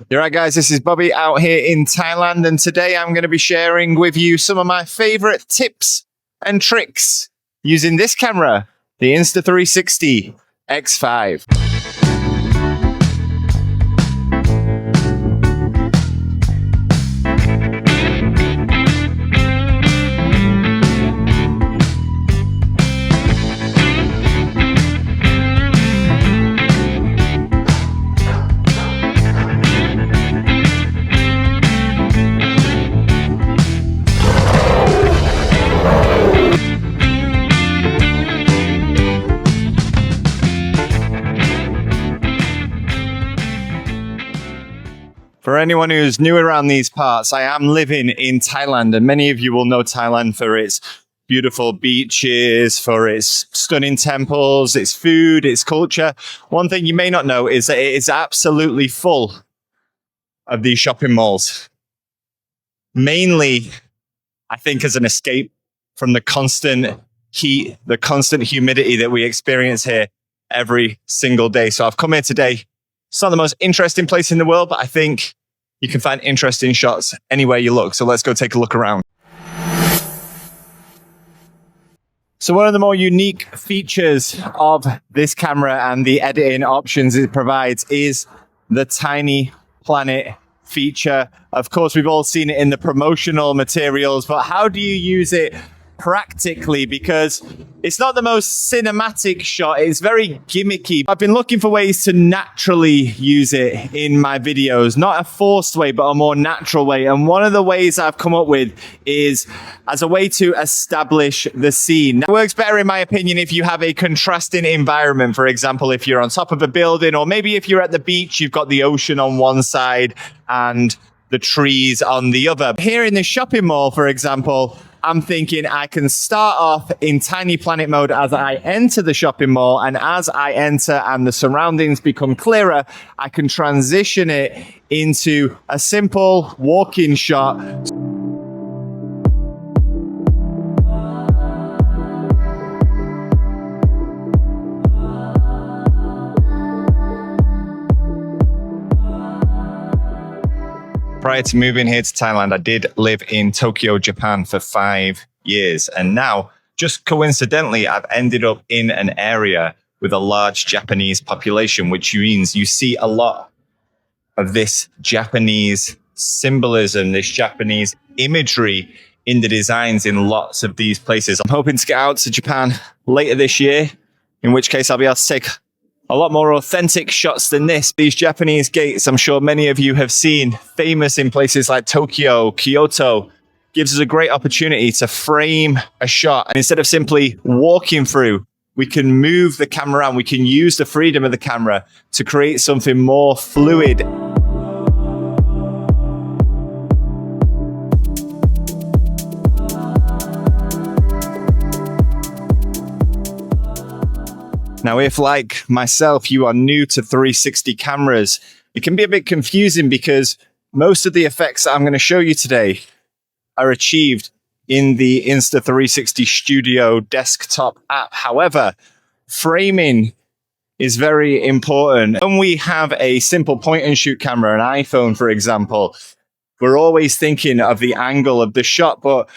You're right, guys, this is Bobby out here in Thailand, and today I'm going to be sharing with you some of my favorite tips and tricks using this camera, the Insta360 X5. For anyone who's new around these parts, I am living in Thailand, and many of you will know Thailand for its beautiful beaches, for its stunning temples, its food, its culture. One thing you may not know is that it is absolutely full of these shopping malls. Mainly, I think, as an escape from the constant heat, the constant humidity that we experience here every single day. So I've come here today. It's not the most interesting place in the world, but I think you can find interesting shots anywhere you look. So let's go take a look around. So one of the more unique features of this camera and the editing options it provides is the tiny planet feature. Of course, we've all seen it in the promotional materials, but how do you use it practically? Because it's not the most cinematic shot, it's very gimmicky. I've been looking for ways to naturally use it in my videos, not a forced way, but a more natural way. And one of the ways I've come up with is as a way to establish the scene. It works better, in my opinion, if you have a contrasting environment. For example, if you're on top of a building, or maybe if you're at the beach, you've got the ocean on one side and the trees on the other. Here in the shopping mall, for example, I'm thinking I can start off in tiny planet mode as I enter the shopping mall, and as I enter and the surroundings become clearer, I can transition it into a simple walking shot. Prior to moving here to Thailand, I did live in Tokyo, Japan for 5 years. And now, just coincidentally, I've ended up in an area with a large Japanese population, which means you see a lot of this Japanese symbolism, this Japanese imagery in the designs in lots of these places. I'm hoping to get out to Japan later this year, in which case I'll be able to take a lot more authentic shots than this. These Japanese gates, I'm sure many of you have seen, famous in places like Tokyo, Kyoto, gives us a great opportunity to frame a shot. And instead of simply walking through, we can move the camera around. We can use the freedom of the camera to create something more fluid. Now, if like myself, you are new to 360 cameras, it can be a bit confusing because most of the effects that I'm going to show you today are achieved in the Insta360 Studio desktop app. However, framing is very important. When we have a simple point and shoot camera, an iPhone, for example, we're always thinking of the angle of the shot, but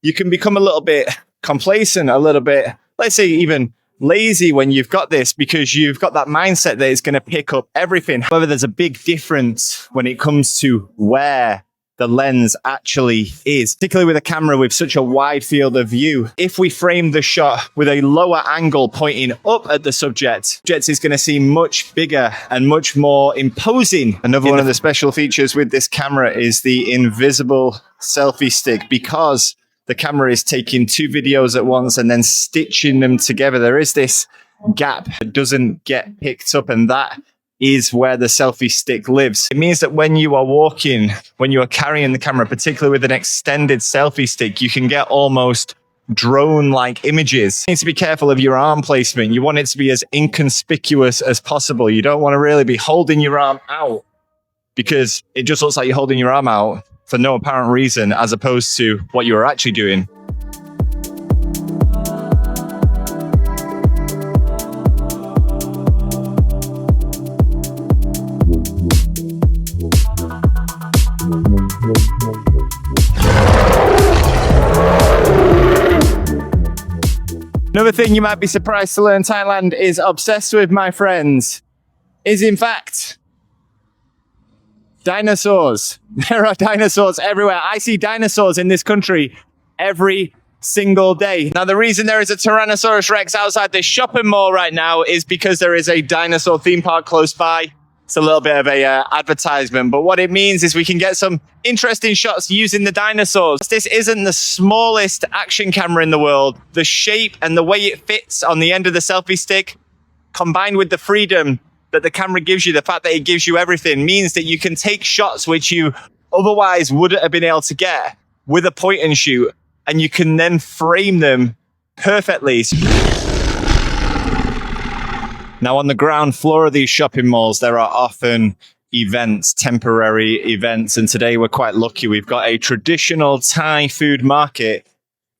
you can become a little bit complacent, a little bit, let's say even lazy when you've got this, because you've got that mindset that it's going to pick up everything. However, there's a big difference when it comes to where the lens actually is, particularly with a camera with such a wide field of view. If we frame the shot with a lower angle pointing up at the subject is going to seem much bigger and much more imposing. Another one of the special features with this camera is the invisible selfie stick. Because the camera is taking two videos at once and then stitching them together, there is this gap that doesn't get picked up, and that is where the selfie stick lives. It means that when you are walking, when you are carrying the camera, particularly with an extended selfie stick, you can get almost drone-like images. You need to be careful of your arm placement. You want it to be as inconspicuous as possible. You don't want to really be holding your arm out, because it just looks like you're holding your arm out for no apparent reason, as opposed to what you are actually doing. Another thing you might be surprised to learn Thailand is obsessed with, my friends, is in fact dinosaurs. There are dinosaurs everywhere. I see dinosaurs in this country every single day. Now, the reason there is a Tyrannosaurus Rex outside this shopping mall right now is because there is a dinosaur theme park close by. It's a little bit of a advertisement, but what it means is we can get some interesting shots using the dinosaurs. This isn't the smallest action camera in the world. The shape and the way it fits on the end of the selfie stick, combined with the freedom that the camera gives you, the fact that it gives you everything, means that you can take shots which you otherwise wouldn't have been able to get with a point and shoot, and you can then frame them perfectly. Now, on the ground floor of these shopping malls, there are often events, temporary events. And today we're quite lucky. We've got a traditional Thai food market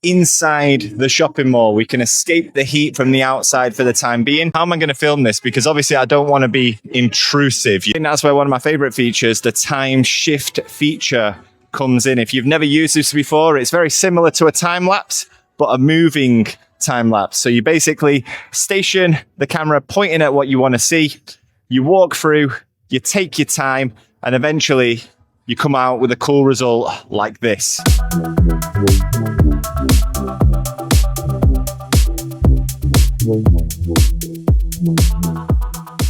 inside the shopping mall. We can escape the heat from the outside for the time being. How am I going to film this? Because obviously I don't want to be intrusive. I think that's where one of my favorite features, the time shift feature, comes in. If you've never used this before, it's very similar to a time lapse, but a moving time lapse. So you basically station the camera pointing at what you want to see. You walk through, you take your time, and eventually you come out with a cool result like this.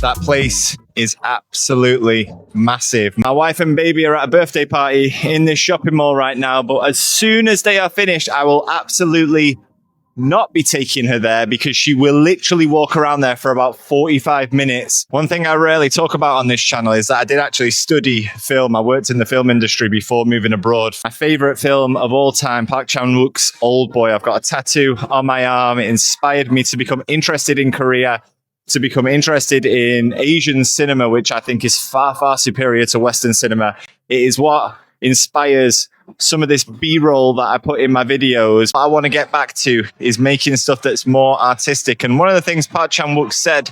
That place is absolutely massive. My wife and baby are at a birthday party in this shopping mall right now, but as soon as they are finished, I will absolutely not be taking her there because she will literally walk around there for about 45 minutes. One thing I rarely talk about on this channel is that I did actually study film. I worked in the film industry before moving abroad. My favorite film of all time, Park Chan-wook's Old Boy. I've got a tattoo on my arm. It inspired me to become interested in Korea, to become interested in Asian cinema, which I think is far, far superior to Western cinema. It is what inspires some of this B-roll that I put in my videos. What I want to get back to is making stuff that's more artistic. And one of the things Park Chan-wook said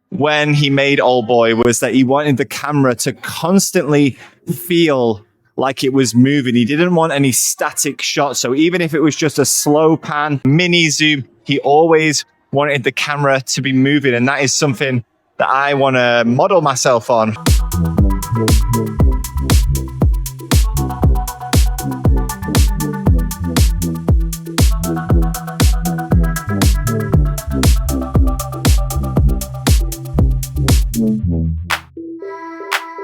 when he made Old Boy was that he wanted the camera to constantly feel like it was moving. He didn't want any static shots. So even if it was just a slow pan, mini zoom, he always wanted the camera to be moving. And that is something that I want to model myself on.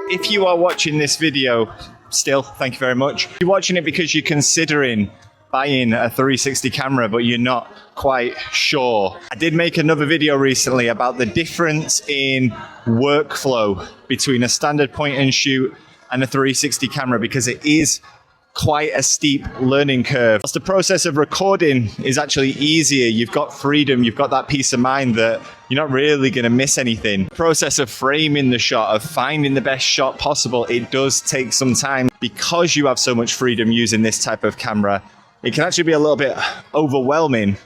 If you are watching this video still, thank you very much. You're watching it because you're considering buying a 360 camera, but you're not quite sure. I did make another video recently about the difference in workflow between a standard point and shoot and a 360 camera, because it is quite a steep learning curve. The process of recording is actually easier. You've got freedom, you've got that peace of mind that you're not really going to miss anything. The process of framing the shot, of finding the best shot possible, it does take some time. Because you have so much freedom using this type of camera, it can actually be a little bit overwhelming.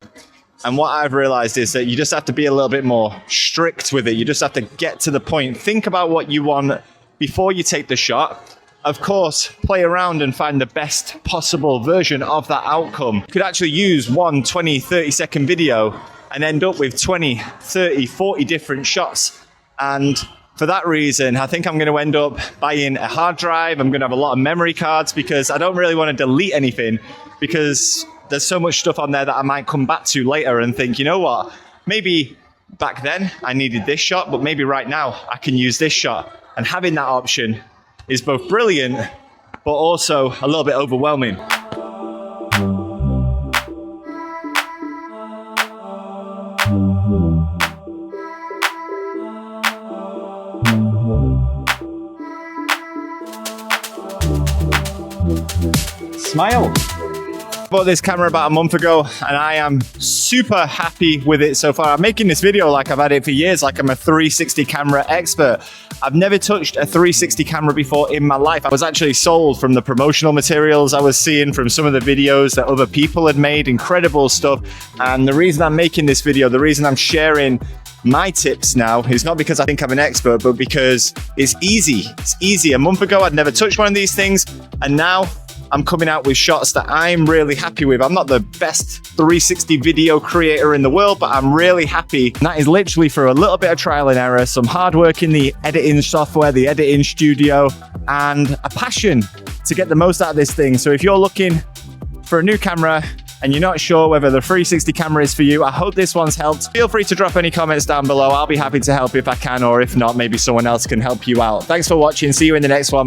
And what I've realized is that you just have to be a little bit more strict with it. You just have to get to the point. Think about what you want before you take the shot. Of course, play around and find the best possible version of that outcome. You could actually use one 20, 30-second video and end up with 20, 30, 40 different shots. And for that reason, I think I'm going to end up buying a hard drive. I'm going to have a lot of memory cards because I don't really want to delete anything, because there's so much stuff on there that I might come back to later and think, you know what, maybe back then I needed this shot, but maybe right now I can use this shot. And having that option is both brilliant, but also a little bit overwhelming. Smile. I bought this camera about a month ago and I am super happy with it so far. I'm making this video like I've had it for years, like I'm a 360 camera expert. I've never touched a 360 camera before in my life. I was actually sold from the promotional materials I was seeing, from some of the videos that other people had made, incredible stuff. And the reason I'm making this video, the reason I'm sharing my tips now, is not because I think I'm an expert, but because it's easy. It's easy. A month ago, I'd never touched one of these things. And now I'm coming out with shots that I'm really happy with. I'm not the best 360 video creator in the world, but I'm really happy. And that is literally for a little bit of trial and error, some hard work in the editing software, the editing studio, and a passion to get the most out of this thing. So if you're looking for a new camera and you're not sure whether the 360 camera is for you, I hope this one's helped. Feel free to drop any comments down below. I'll be happy to help if I can, or if not, maybe someone else can help you out. Thanks for watching. See you in the next one.